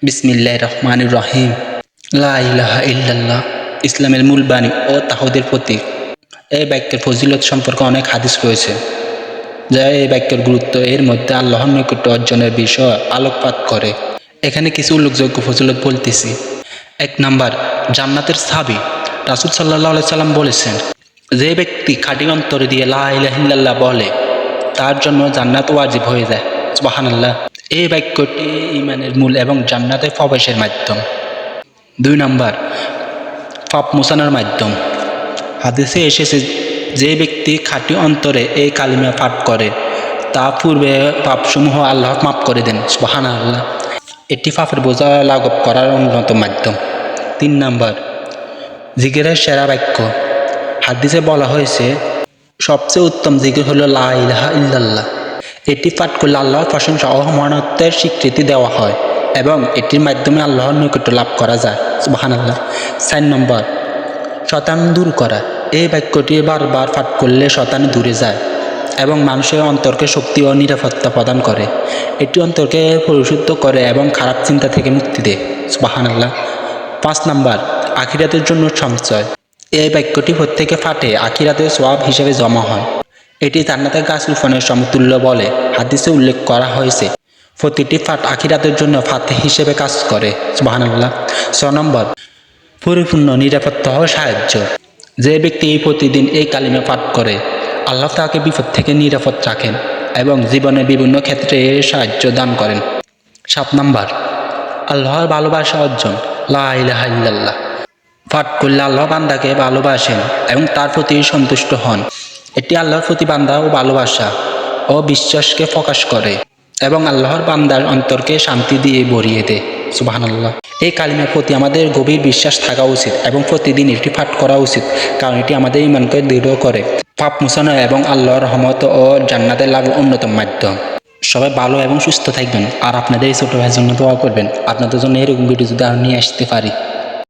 বিসমিল্লাহির রহমানির রহিম। লা ইলাহা ইল্লাল্লাহ ইসলামের মূল বাণী ও তাওহীদের প্রতীক। এই বাক্যের ফজিলত সম্পর্কে অনেক হাদিস রয়েছে, যা এই বাক্যের গুরুত্ব এর মধ্যে আল্লাহর নৈকট্য অর্জনের বিষয় আলোকপাত করে। এখানে কিছু উল্লেখযোগ্য ফজিলত বলতেছি। ১ নাম্বার, জান্নাতের চাবি। রাসূল সাল্লাল্লাহু আলাইহি সাল্লাম বলেছেন, যে ব্যক্তি খাঁটি অন্তরে দিয়ে লা ইলাহা ইল্লাল্লাহ বলে, তার জন্য জান্নাত ওয়াজিব হয়ে যায়। সুবহানাল্লাহ। এই বাক্যটি ঈমানের মূল এবং জান্নাতে প্রবেশের মাধ্যম। ২ নাম্বার, পাপ মোছানোর মাধ্যম। হাদিসে এসেছে, যে ব্যক্তি খাঁটি অন্তরে এই কালিমা পাঠ করে, তা পূর্বে পাপসমূহ আল্লাহ মাফ করে দেন। সুবহানাল্লাহ। এটি পাপের বোঝা লাঘব করার অন্যতম মাধ্যম। ৩ নাম্বার, জিকিরের সেরা বাক্য। হাদিসে বলা হয়েছে, সবচেয়ে উত্তম জিকির হলো লা ইলাহা ইল্লাল্লাহ। এটি পাঠ করলে আল্লাহর প্রশংসা ও মহানত্বের স্বীকৃতি দেওয়া হয় এবং এটির মাধ্যমে আল্লাহর নৈকট্য লাভ করা যায়। সুবহানাল্লাহ। ৪ নম্বর, শয়তান দূর করা। এই বাক্যটি বারবার পাঠ করলে শয়তান দূরে যায় এবং মানুষের অন্তরকে শক্তি ও নিরাপত্তা প্রদান করে। এটি অন্তরকে পরিশুদ্ধ করে এবং খারাপ চিন্তা থেকে মুক্তি দেয়। সুবহানাল্লাহ। ৫ নাম্বার, আখিরাতের জন্য সঞ্চয়। এই বাক্যটি প্রত্যেকে পাঠে আখিরাতের সওয়াব হিসেবে জমা হয়। এটি জান্নাতের গাছ রোপণের সমতুল্য বলে হাদিসে উল্লেখ করা হয়েছে। প্রতিটি পাঠ আখিরাতের জন্য ফাতে হিসেবে কাজ করে। সুবহানাল্লাহ। ৬ নম্বর, পরিপূর্ণ নিরাপত্তা ও সাহায্য। যে ব্যক্তি এই প্রতিদিন এই কালিমা পাঠ করে, আল্লাহ তাকে বিপদ থেকে নিরাপদ রাখেন এবং জীবনের বিভিন্ন ক্ষেত্রে সাহায্য দান করেন। ৭ নম্বর, আল্লাহর ভালোবাসা অর্জন। লা ইলাহা ইল্লাল্লাহ পাঠ করলে আল্লাহ বান্দাকে ভালোবাসেন এবং তার প্রতি সন্তুষ্ট হন। এটি আল্লাহর প্রতি বান্দা ও ভালোবাসা ও বিশ্বাসকে প্রকাশ করে এবং আল্লাহর বান্দার অন্তরকে শান্তি দিয়ে ভরিয়ে দেয়। সুবহানাল্লাহ। এই কালিমার প্রতি আমাদের গভীর বিশ্বাস থাকা উচিত এবং প্রতিদিন এটি পাঠ করা উচিত, কারণ এটি আমাদের ঈমানকে দৃঢ় করে, পাপ মোছানো এবং আল্লাহর রহমত ও জান্নাতের লাভের অন্যতম মাধ্যম। সবাই ভালো এবং সুস্থ থাকবেন আর আপনাদের এই ছোট ভাইয়ের জন্য দোয়া করবেন। আপনাদের জন্য এরকম ভিডিও যদি আরও নিয়ে আসতে পারি।